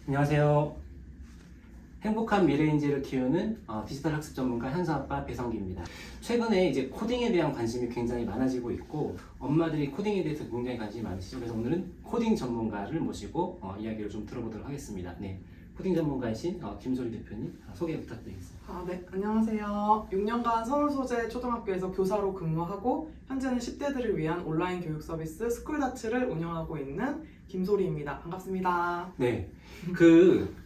안녕하세요. 행복한 미래인재를 키우는 디지털 학습 전문가 현수아빠 배성기입니다. 최근에 이제 코딩에 대한 관심이 굉장히 많아지고 있고 엄마들이 코딩에 대해서 굉장히 관심이 많으시죠. 그래서 오늘은 코딩 전문가를 모시고 이야기를 좀 들어보도록 하겠습니다. 네, 코딩 전문가이신 김소리 대표님 소개 부탁드리겠습니다. 네, 안녕하세요. 6년간 서울 소재 초등학교에서 교사로 근무하고 현재는 10대들을 위한 온라인 교육 서비스 스쿨다츠를 운영하고 있는 김소리입니다. 반갑습니다. 네,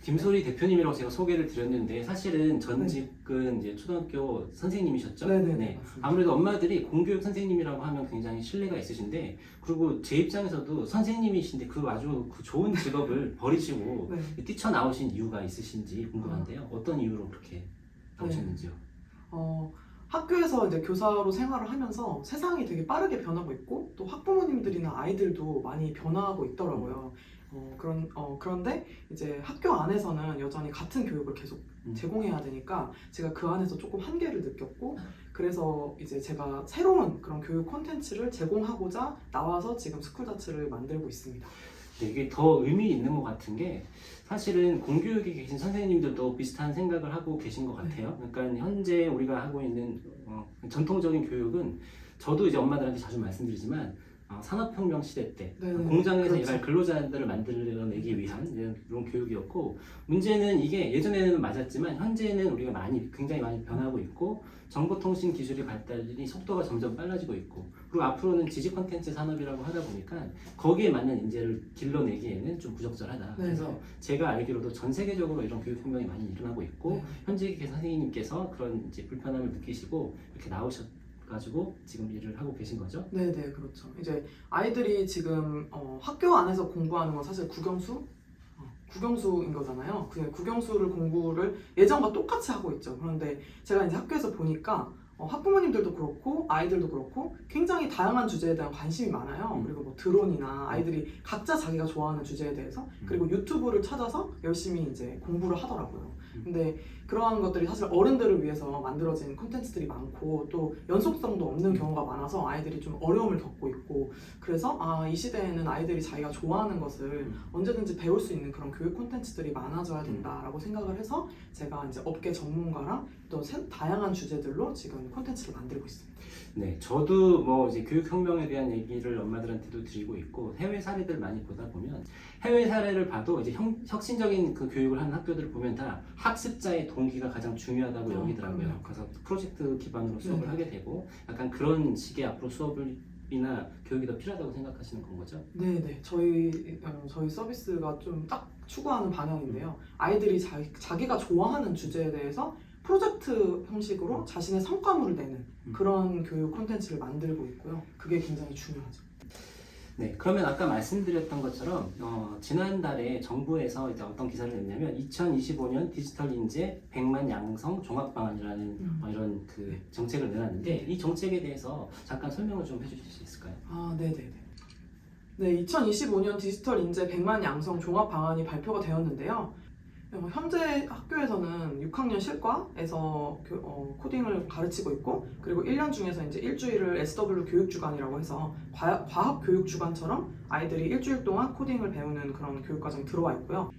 김소리 대표님이라고 제가 소개를 드렸는데 사실은 전직은 이제 초등학교 선생님이셨죠? 네네. 맞습니다. 아무래도 엄마들이 공교육 선생님이라고 하면 굉장히 신뢰가 있으신데, 그리고 제 입장에서도 선생님이신데 아주 좋은 직업을 버리시고 네. 뛰쳐나오신 이유가 있으신지 궁금한데요. 어떤 이유로 그렇게 나오셨는지요? 학교에서 이제 교사로 생활을 하면서 세상이 되게 빠르게 변하고 있고 또 학부모님들이나 아이들도 많이 변화하고 있더라고요. 그런데 이제 학교 안에서는 여전히 같은 교육을 계속 제공해야 되니까 제가 그 안에서 조금 한계를 느꼈고, 그래서 이제 제가 새로운 그런 교육 콘텐츠를 제공하고자 나와서 지금 스쿨다츠를 만들고 있습니다. 네, 이게 더 의미 있는 것 같은 게 사실은 공교육에 계신 선생님들도 비슷한 생각을 하고 계신 것 같아요. 그러니까 현재 우리가 하고 있는 전통적인 교육은, 저도 이제 엄마들한테 자주 말씀드리지만 산업혁명 시대 때 공장에서 그렇죠. 일할 근로자들을 만들어내기 위한 이런 교육이었고, 문제는 이게 예전에는 맞았지만 현재는 우리가 굉장히 많이 변하고 있고 정보통신 기술의 발달이 속도가 점점 빨라지고 있고, 그리고 앞으로는 지식 콘텐츠 산업이라고 하다 보니까 거기에 맞는 인재를 길러내기에는 좀 부적절하다. 그래서 제가 알기로도 전 세계적으로 이런 교육혁명이 많이 일어나고 있고 현재 선생님께서 그런 이제 불편함을 느끼시고 이렇게 나오셔가지고 지금 일을 하고 계신 거죠? 네네, 그렇죠. 이제 아이들이 지금 학교 안에서 공부하는 건 사실 국영수인 거잖아요. 그 국영수를 공부를 예전과 똑같이 하고 있죠. 그런데 제가 이제 학교에서 보니까 학부모님들도 그렇고 아이들도 그렇고 굉장히 다양한 주제에 대한 관심이 많아요. 그리고 뭐 드론이나 아이들이 각자 자기가 좋아하는 주제에 대해서, 그리고 유튜브를 찾아서 열심히 이제 공부를 하더라고요. 근데 그러한 것들이 사실 어른들을 위해서 만들어진 콘텐츠들이 많고 또 연속성도 없는 경우가 많아서 아이들이 좀 어려움을 겪고 있고, 그래서 이 시대에는 아이들이 자기가 좋아하는 것을 언제든지 배울 수 있는 그런 교육 콘텐츠들이 많아져야 된다라고 생각을 해서 제가 이제 업계 전문가랑 또 다양한 주제들로 지금 콘텐츠를 만들고 있습니다. 네, 저도 뭐 이제 교육혁명에 대한 얘기를 엄마들한테도 드리고 있고, 해외 사례들 많이 보다 보면 해외 사례를 봐도 이제 혁신적인 그 교육을 하는 학교들을 보면 다 학습자의 동기가 가장 중요하다고 여기더라고요. 그래서 프로젝트 기반으로 수업을 하게 되고 약간 그런 식의 앞으로 수업이나 교육이 더 필요하다고 생각하시는 건 거죠? 네네, 저희 서비스가 좀 딱 추구하는 방향인데요. 아이들이 자기가 좋아하는 주제에 대해서 프로젝트 형식으로 자신의 성과물을 내는 그런 교육 콘텐츠를 만들고 있고요. 그게 굉장히 중요하죠. 네, 그러면 아까 말씀드렸던 것처럼 지난달에 정부에서 이제 어떤 기사를 냈냐면 2025년 디지털 인재 100만 양성 종합 방안이라는 이런 그 정책을 내놨는데, 이 정책에 대해서 잠깐 설명을 좀 해주실 수 있을까요? 네네네. 네, 2025년 디지털 인재 100만 양성 종합 방안이 발표가 되었는데요. 현재 학교에서는 6학년 실과에서 코딩을 가르치고 있고, 그리고 1년 중에서 이제 일주일을 SW 교육주간이라고 해서 과학 교육주간처럼 아이들이 일주일 동안 코딩을 배우는 그런 교육과정이 들어와 있고요.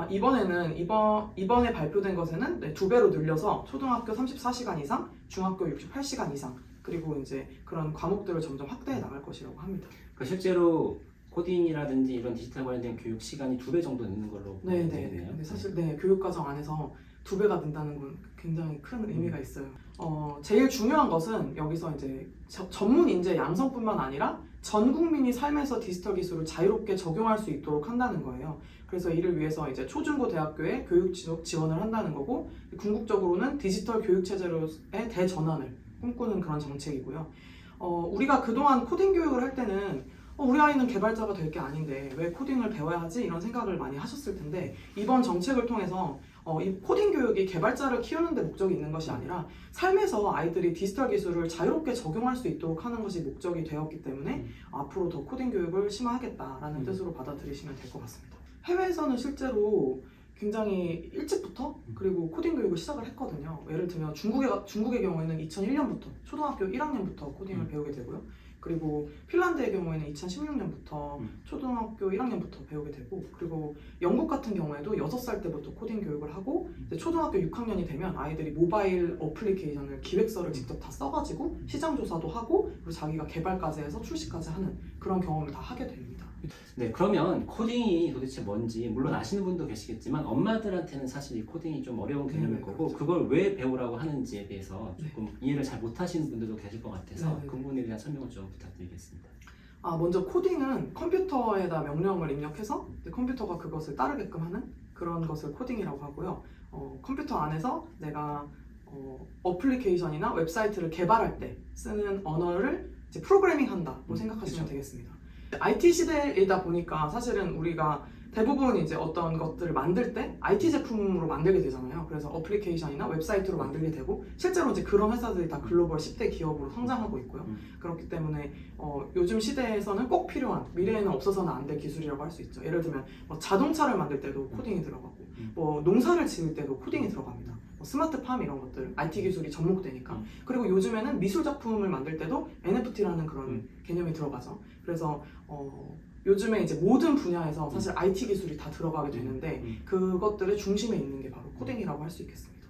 이번에 발표된 것에는 2배로 늘려서 초등학교 34시간 이상, 중학교 68시간 이상, 그리고 이제 그런 과목들을 점점 확대해 나갈 것이라고 합니다. 그러니까 실제로 코딩이라든지 이런 디지털 관련된 교육 시간이 2배 정도 늦는 걸로 네네. 근데 사실 교육과정 안에서 2배가 는다는 건 굉장히 큰 의미가 있어요. 제일 중요한 것은 여기서 이제 전문 인재 양성뿐만 아니라 전 국민이 삶에서 디지털 기술을 자유롭게 적용할 수 있도록 한다는 거예요. 그래서 이를 위해서 이제 초중고 대학교에 교육 지원을 한다는 거고, 궁극적으로는 디지털 교육 체제로의 대전환을 꿈꾸는 그런 정책이고요. 우리가 그동안 코딩 교육을 할 때는 우리 아이는 개발자가 될 게 아닌데 왜 코딩을 배워야 하지? 이런 생각을 많이 하셨을 텐데, 이번 정책을 통해서 이 코딩 교육이 개발자를 키우는 데 목적이 있는 것이 아니라 삶에서 아이들이 디지털 기술을 자유롭게 적용할 수 있도록 하는 것이 목적이 되었기 때문에 앞으로 더 코딩 교육을 심화하겠다라는 뜻으로 받아들이시면 될 것 같습니다. 해외에서는 실제로 굉장히 일찍부터 그리고 코딩 교육을 시작을 했거든요. 예를 들면 중국의 경우에는 2001년부터 초등학교 1학년부터 코딩을 배우게 되고요. 그리고 핀란드의 경우에는 2016년부터 초등학교 1학년부터 배우게 되고, 그리고 영국 같은 경우에도 6살 때부터 코딩 교육을 하고 이제 초등학교 6학년이 되면 아이들이 모바일 어플리케이션을 기획서를 직접 다 써가지고 시장 조사도 하고 그리고 자기가 개발까지 해서 출시까지 하는 그런 경험을 다 하게 됩니다. 네, 그러면 코딩이 도대체 뭔지 물론 아시는 분도 계시겠지만 엄마들한테는 사실 이 코딩이 좀 어려운 개념일 네, 거고 그렇죠. 그걸 왜 배우라고 하는지에 대해서 네. 조금 이해를 잘 못하시는 분들도 계실 것 같아서 네, 네. 그 부분에 대한 설명을 좀 부탁드리겠습니다. 먼저 코딩은 컴퓨터에다 명령을 입력해서 이제 컴퓨터가 그것을 따르게끔 하는 그런 것을 코딩이라고 하고요. 컴퓨터 안에서 내가 어플리케이션이나 웹사이트를 개발할 때 쓰는 언어를 이제 프로그래밍 한다고 생각하시면 그쵸. 되겠습니다. IT 시대이다 보니까 사실은 우리가 대부분 이제 어떤 것들을 만들 때 IT 제품으로 만들게 되잖아요. 그래서 어플리케이션이나 웹사이트로 만들게 되고 실제로 이제 그런 회사들이 다 글로벌 10대 기업으로 성장하고 있고요. 그렇기 때문에 요즘 시대에서는 꼭 필요한, 미래에는 없어서는 안 될 기술이라고 할 수 있죠. 예를 들면 뭐 자동차를 만들 때도 코딩이 들어가고 뭐 농사를 지을 때도 코딩이 들어갑니다. 뭐 스마트팜 이런 것들 IT 기술이 접목되니까. 그리고 요즘에는 미술 작품을 만들 때도 NFT라는 그런 개념이 들어가죠. 그래서 요즘에 이제 모든 분야에서 사실 IT 기술이 다 들어가게 되는데 그것들의 중심에 있는 게 바로 코딩이라고 할 수 있겠습니다.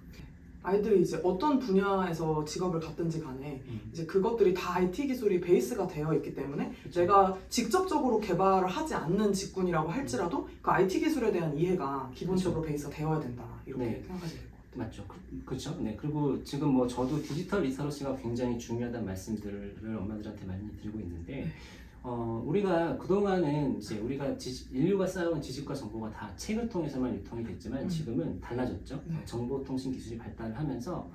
아이들이 이제 어떤 분야에서 직업을 갖든지 간에 이제 그것들이 다 IT 기술이 베이스가 되어 있기 때문에 내가 직접적으로 개발을 하지 않는 직군이라고 할지라도 그 IT 기술에 대한 이해가 기본적으로 베이스가 되어야 된다 이렇게 네. 생각하시면 될 것 같아요. 맞죠. 그렇죠. 네. 그리고 지금 뭐 저도 디지털 리터러시가 굉장히 중요하다는 말씀들을 엄마들한테 많이 드리고 있는데 네. 우리가 그동안은 이제 우리가 인류가 쌓아온 지식과 정보가 다 책을 통해서만 유통이 됐지만 지금은 달라졌죠. 네. 정보통신 기술이 발달을 하면서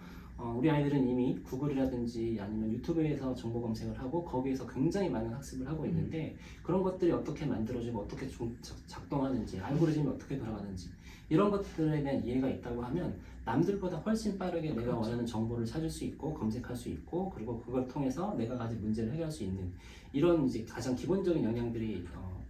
우리 아이들은 이미 구글이라든지 아니면 유튜브에서 정보 검색을 하고 거기에서 굉장히 많은 학습을 하고 있는데 그런 것들이 어떻게 만들어지고 어떻게 작동하는지 알고리즘이 어떻게 돌아가는지 이런 것들에 대한 이해가 있다고 하면 남들보다 훨씬 빠르게 내가 그렇죠. 원하는 정보를 찾을 수 있고 검색할 수 있고 그리고 그걸 통해서 내가 가진 문제를 해결할 수 있는 이런 이제 가장 기본적인 역량들이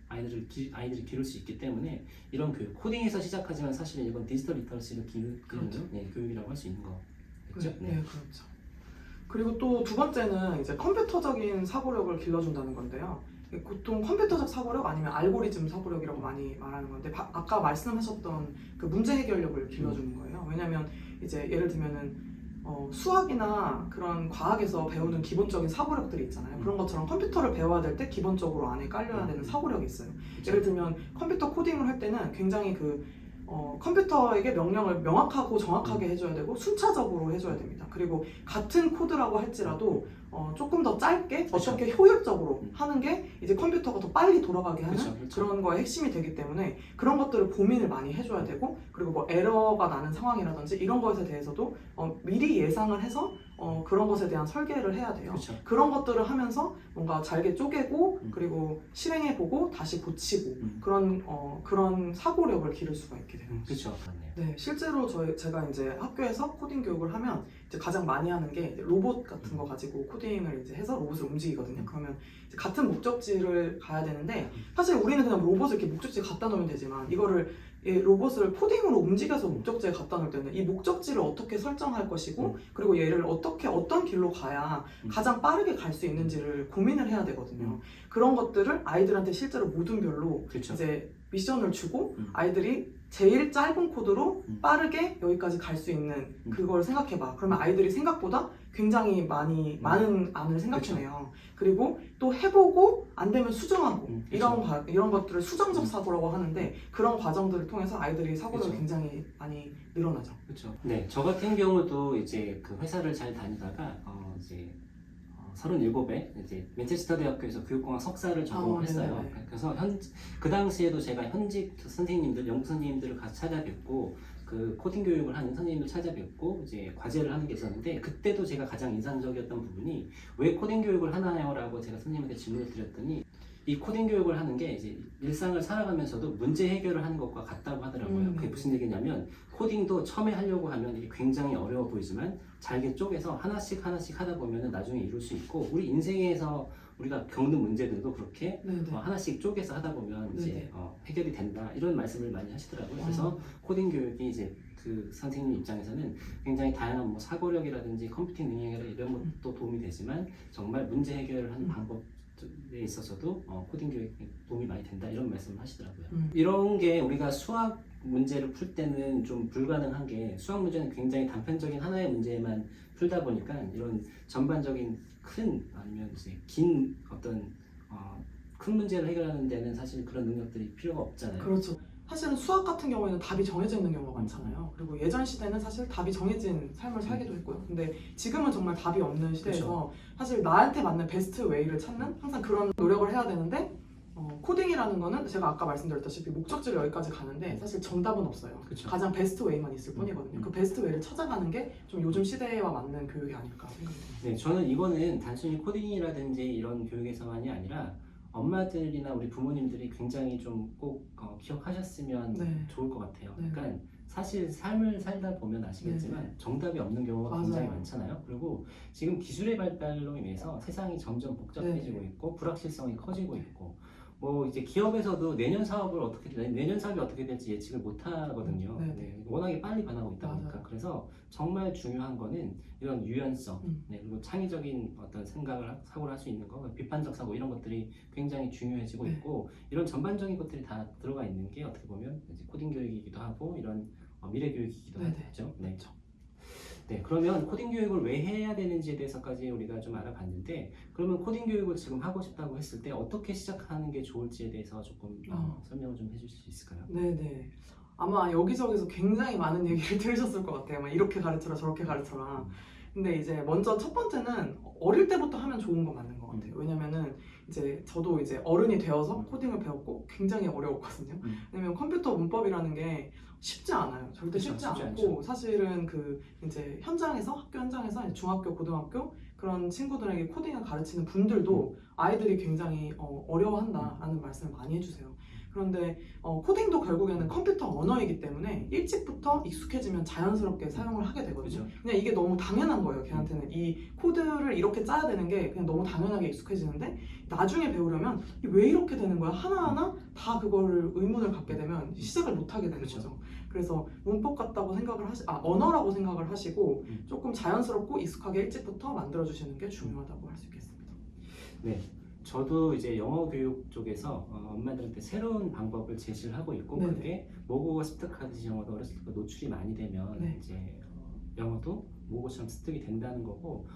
아이들이 기를 수 있기 때문에 이런 교육 코딩에서 시작하지만 사실은 이건 디지털 리터러시를 기르는 그렇죠. 교육이라고 할 수 있는 거겠죠. 네, 그렇죠. 그리고 또 두 번째는 이제 컴퓨터적인 사고력을 길러준다는 건데요. 보통 컴퓨터적 사고력 아니면 알고리즘 사고력이라고 많이 말하는 건데 아까 말씀하셨던 그 문제 해결력을 길러주는 거예요. 왜냐하면 이제 예를 들면은 수학이나 그런 과학에서 배우는 기본적인 사고력들이 있잖아요. 그런 것처럼 컴퓨터를 배워야 될 때 기본적으로 안에 깔려야 되는 사고력이 있어요. 예를 들면 컴퓨터 코딩을 할 때는 굉장히 컴퓨터에게 명령을 명확하고 정확하게 해줘야 되고 순차적으로 해줘야 됩니다. 그리고 같은 코드라고 할지라도 조금 더 짧게 그쵸. 어떻게 효율적으로 하는 게 이제 컴퓨터가 더 빨리 돌아가게 하는 그쵸. 그런 거의 핵심이 되기 때문에 그런 것들을 고민을 많이 해줘야 되고 그리고 뭐 에러가 나는 상황이라든지 이런 것에 대해서도 미리 예상을 해서 그런 것에 대한 설계를 해야 돼요. 그쵸. 그런 것들을 하면서 뭔가 잘게 쪼개고 그리고 실행해보고 다시 고치고 그런 사고력을 기를 수가 있게 돼요. 그렇죠. 네, 실제로 제가 이제 학교에서 코딩 교육을 하면 이제 가장 많이 하는 게 이제 로봇 같은 거 가지고 코딩을 이제 해서 로봇을 움직이거든요. 그러면 이제 같은 목적지를 가야 되는데 사실 우리는 그냥 로봇을 이렇게 목적지에 갖다 놓으면 되지만 이거를 로봇을 코딩으로 움직여서 목적지에 갖다 놓을 때는 이 목적지를 어떻게 설정할 것이고 그리고 얘를 어떤 길로 가야 가장 빠르게 갈 수 있는지를 고민을 해야 되거든요. 그런 것들을 아이들한테 실제로 모둠별로 그쵸. 이제 미션을 주고 아이들이 제일 짧은 코드로 빠르게 여기까지 갈 수 있는 그걸 생각해봐. 그러면 아이들이 생각보다 굉장히 많은 안을 생각해내요. 그리고 또 해보고 안 되면 수정하고 이런 것들을 수정적 사고라고 하는데 그런 과정들을 통해서 아이들이 사고력이 그쵸. 굉장히 많이 늘어나죠. 그렇죠. 네, 저 같은 경우도 이제 그 회사를 잘 다니다가 이제 37에 이제 맨체스터 대학교에서 교육공학 석사를 전공했어요. 네네. 그래서 그 당시에도 제가 현직 선생님들, 연구 선생님들을 같이 찾아뵙고 그 코딩 교육을 하는 선생님들 찾아뵙고 이제 과제를 하는 게 있었는데 그때도 제가 가장 인상적이었던 부분이 왜 코딩 교육을 하나요?라고 제가 선생님한테 질문을 드렸더니 이 코딩 교육을 하는 게 이제 일상을 살아가면서도 문제 해결을 하는 것과 같다고 하더라고요. 그게 무슨 얘기냐면 코딩도 처음에 하려고 하면 이게 굉장히 어려워 보이지만 잘게 쪼개서 하나씩 하다 보면 나중에 이룰 수 있고 우리 인생에서 우리가 겪는 문제들도 그렇게 하나씩 쪼개서 하다 보면 이제 해결이 된다 이런 말씀을 많이 하시더라고요. 그래서 코딩 교육이 이제 그 선생님 입장에서는 굉장히 다양한 뭐 사고력이라든지 컴퓨팅 능력이라 이런 것도 도움이 되지만 정말 문제 해결을 하는 방법 있어서도 코딩 교육이 도움이 많이 된다 이런 말씀을 하시더라고요. 음. 이런 게 우리가 수학 문제를 풀 때는 좀 불가능한 게 수학 문제는 굉장히 단편적인 하나의 문제만 풀다 보니까 이런 전반적인 큰 아니면 이제 긴 어떤 큰 문제를 해결하는 데는 사실 그런 능력들이 필요가 없잖아요. 그렇죠. 사실은 수학 같은 경우에는 답이 정해져 있는 경우가 많잖아요. 그리고 예전 시대는 사실 답이 정해진 삶을 살기도 했고요. 근데 지금은 정말 답이 없는 시대에서 사실 나한테 맞는 베스트 웨이를 찾는 항상 그런 노력을 해야 되는데 코딩이라는 거는 제가 아까 말씀드렸다시피 목적지를 여기까지 가는데 사실 정답은 없어요. 그쵸. 가장 베스트 웨이만 있을 뿐이거든요. 그 베스트 웨이를 찾아가는 게 좀 요즘 시대와 맞는 교육이 아닐까 생각합니다. 네, 저는 이거는 단순히 코딩이라든지 이런 교육에서만이 아니라 엄마들이나 우리 부모님들이 굉장히 좀 꼭 기억하셨으면 네. 좋을 것 같아요. 네. 그러니까 사실 삶을 살다 보면 아시겠지만 정답이 없는 경우가 맞아요. 굉장히 많잖아요. 그리고 지금 기술의 발달로 인해서 세상이 점점 복잡해지고 네. 있고 불확실성이 커지고 있고 뭐 이제 기업에서도 내년 사업이 어떻게 될지 예측을 못 하거든요. 네. 네, 워낙에 빨리 변하고 있다 보니까. 맞아요. 그래서 정말 중요한 거는 이런 유연성, 네, 그리고 창의적인 어떤 사고를 할 수 있는 거, 비판적 사고 이런 것들이 굉장히 중요해지고 네. 있고 이런 전반적인 것들이 다 들어가 있는 게 어떻게 보면 이제 코딩 교육이기도 하고 이런 미래 교육이기도 네네. 하죠. 네. 네, 그러면 코딩 교육을 왜 해야 되는지에 대해서까지 우리가 좀 알아봤는데 그러면 코딩 교육을 지금 하고 싶다고 했을 때 어떻게 시작하는 게 좋을지에 대해서 조금 설명을 좀 해주실 수 있을까요? 네네. 아마 여기저기서 굉장히 많은 얘기를 들으셨을 것 같아요. 막 이렇게 가르쳐라 저렇게 가르쳐라. 근데 이제 먼저 첫 번째는 어릴 때부터 하면 좋은 거 맞는 것 같아요. 왜냐면은 이제 저도 이제 어른이 되어서 코딩을 배웠고 굉장히 어려웠거든요. 왜냐면 컴퓨터 문법이라는 게 쉽지 않아요. 절대 그렇죠, 쉽지 쉽지 않고 않죠. 사실은 그 이제 학교 현장에서 이제 중학교, 고등학교 그런 친구들에게 코딩을 가르치는 분들도 아이들이 굉장히 어려워한다라는 말씀을 많이 해주세요. 그런데 코딩도 결국에는 컴퓨터 언어이기 때문에 일찍부터 익숙해지면 자연스럽게 사용을 하게 되거든요. 그렇죠. 그냥 이게 너무 당연한 거예요. 걔한테는 이 코드를 이렇게 짜야 되는 게 그냥 너무 당연하게 익숙해지는데 나중에 배우려면 이게 왜 이렇게 되는 거야? 하나하나 다 그거를 의문을 갖게 되면 시작을 못 하게 되는 그렇죠. 거죠. 그래서 문법 같다고 생각을 언어라고 생각을 하시고 음. 조금 자연스럽고 익숙하게 일찍부터 만들어 주시는 게 중요하다고 할 수 있겠습니다. 네, 저도 이제 영어 교육 쪽에서 엄마들한테 새로운 방법을 제시를 하고 있고 네네. 그게 모국어 습득하듯이 영어도 어렸을 때 노출이 많이 되면 네. 이제 영어도 모국어처럼 습득이 된다는 거고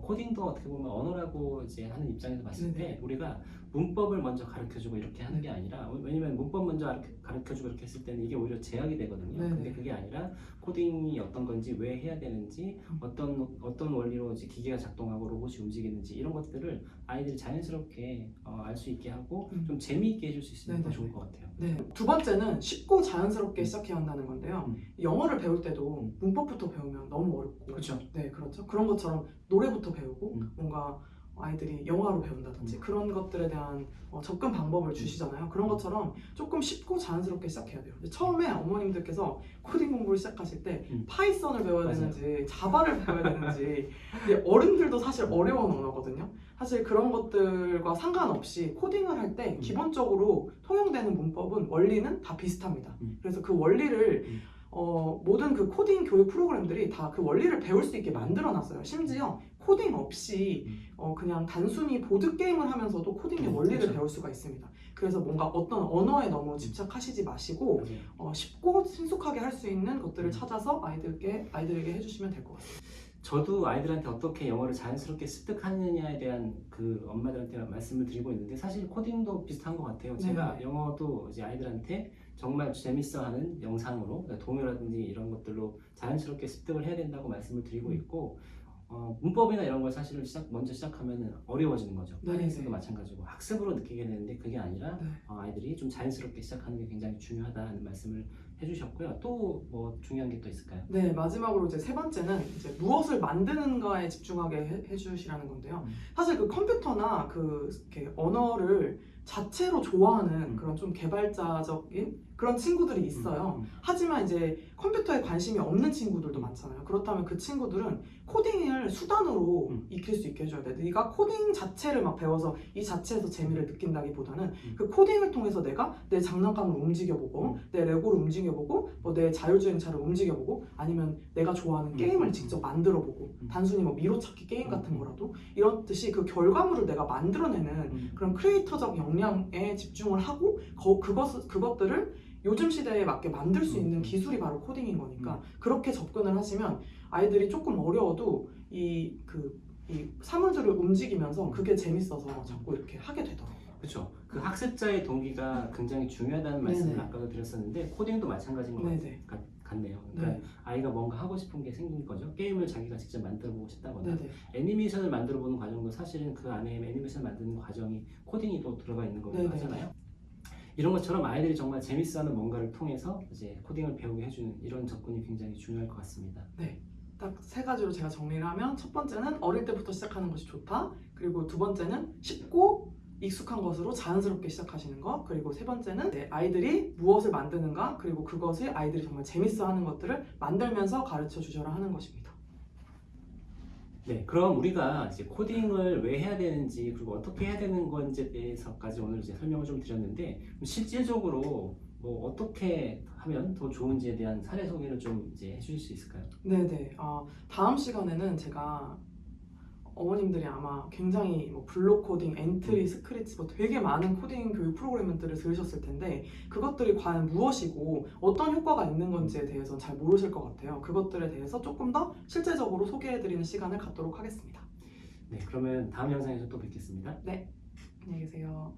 코딩도 어떻게 보면 언어라고 이제 하는 입장에서 봤을 때 네네. 우리가 문법을 먼저 가르쳐주고 이렇게 하는 게 아니라 왜냐면 문법 먼저 가르쳐주고 이렇게 했을 때는 이게 오히려 제약이 되거든요. 네네. 근데 그게 아니라 코딩이 어떤 건지 왜 해야 되는지 어떤 원리로 이제 기계가 작동하고 로봇이 움직이는지 이런 것들을 아이들이 자연스럽게 알 수 있게 하고 좀 재미있게 해줄 수 있으면 더 네네. 좋을 것 같아요. 네. 두 번째는 쉽고 자연스럽게 시작해야 한다는 건데요. 영어를 배울 때도 문법부터 배우면 너무 어렵고 그렇죠. 네, 그렇죠. 그런 것처럼 노래부터 배우고 음. 뭔가 아이들이 영화로 배운다든지 그런 것들에 대한 접근 방법을 주시잖아요. 그런 것처럼 조금 쉽고 자연스럽게 시작해야 돼요. 근데 처음에 어머님들께서 코딩 공부를 시작하실 때 파이썬을 배워야 맞아요. 되는지 자바를 배워야 되는지 근데 어른들도 사실 어려운 언어거든요. 사실 그런 것들과 상관없이 코딩을 할 때 기본적으로 통용되는 문법은 원리는 다 비슷합니다. 그래서 그 원리를 모든 그 코딩 교육 프로그램들이 다 그 원리를 배울 수 있게 만들어놨어요. 심지어 코딩 없이 그냥 단순히 보드 게임을 하면서도 코딩의 원리를 그렇죠. 배울 수가 있습니다. 그래서 뭔가 어떤 언어에 너무 집착하지 마시고 맞아요. 쉽고 친숙하게 할 수 있는 것들을 찾아서 아이들에게 해주시면 될 것 같습니다. 저도 아이들한테 어떻게 영어를 자연스럽게 습득하느냐에 대한 그 엄마들한테 말씀을 드리고 있는데 사실 코딩도 비슷한 것 같아요. 제가 네. 영어도 이제 아이들한테 정말 재밌어하는 영상으로 그러니까 동요라든지 이런 것들로 자연스럽게 습득을 해야 된다고 말씀을 드리고 있고 문법이나 이런 걸 사실은 먼저 시작하면 어려워지는 거죠. 네, 파이썬도 네. 마찬가지고 학습으로 느끼게 되는데 그게 아니라 네. 아이들이 좀 자연스럽게 시작하는 게 굉장히 중요하다는 말씀을 해주셨고요. 또 뭐 중요한 게 또 있을까요? 네, 마지막으로 이제 세 번째는 이제 무엇을 만드는가에 집중하게 해주시라는 건데요. 사실 그 컴퓨터나 그 이렇게 언어를 자체로 좋아하는 그런 좀 개발자적인 그런 친구들이 있어요. 하지만 이제 컴퓨터에 관심이 없는 친구들도 많잖아요. 그렇다면 그 친구들은 코딩을 수단으로 익힐 수 있게 해줘야 돼. 네가 코딩 자체를 막 배워서 이 자체에서 재미를 느낀다기보다는 그 코딩을 통해서 내가 내 장난감을 움직여보고 내 레고를 움직여보고 뭐 내 자율주행차를 움직여보고 아니면 내가 좋아하는 게임을 직접 만들어보고 단순히 뭐 미로찾기 게임 같은 거라도 이렇듯이 그 결과물을 내가 만들어내는 그런 크리에이터적 역량에 집중을 하고 그것들을 요즘 시대에 맞게 만들 수 있는 기술이 바로 코딩인 거니까 그렇게 접근을 하시면 아이들이 조금 어려워도 이 사물들을 움직이면서 그게 재밌어서 자꾸 이렇게 하게 되더라고요. 그렇죠. 그 학습자의 동기가 굉장히 중요하다는 말씀을 네네. 아까도 드렸었는데 코딩도 마찬가지인 것 네네. 같네요. 그러니까 네. 아이가 뭔가 하고 싶은 게 생긴 거죠. 게임을 자기가 직접 만들어보고 싶다거나 네네. 애니메이션을 만들어보는 과정도 사실은 그 안에 애니메이션 만드는 과정이 코딩이 또 들어가 있는 거고 네네. 하잖아요. 이런 것처럼 아이들이 정말 재밌어하는 뭔가를 통해서 이제 코딩을 배우게 해주는 이런 접근이 굉장히 중요할 것 같습니다. 네. 딱 세 가지로 제가 정리를 하면 첫 번째는 어릴 때부터 시작하는 것이 좋다. 그리고 두 번째는 쉽고 익숙한 것으로 자연스럽게 시작하시는 것. 그리고 세 번째는 아이들이 무엇을 만드는가 그리고 그것을 아이들이 정말 재밌어하는 것들을 만들면서 가르쳐 주셔라 하는 것입니다. 네, 그럼 우리가 이제 코딩을 왜 해야 되는지 그리고 어떻게 해야 되는 건지에 대해서까지 오늘 이제 설명을 좀 드렸는데 실질적으로 뭐 어떻게 하면 더 좋은지에 대한 사례 소개를 좀 이제 해주실 수 있을까요? 네네. 다음 시간에는 제가 어머님들이 아마 굉장히 뭐 블록 코딩, 엔트리, 스크래치 뭐 되게 많은 코딩 교육 프로그램들을 들으셨을 텐데 그것들이 과연 무엇이고 어떤 효과가 있는 건지에 대해서는 잘 모르실 것 같아요. 그것들에 대해서 조금 더 실제적으로 소개해드리는 시간을 갖도록 하겠습니다. 네, 그러면 다음 영상에서 또 뵙겠습니다. 안녕히 계세요.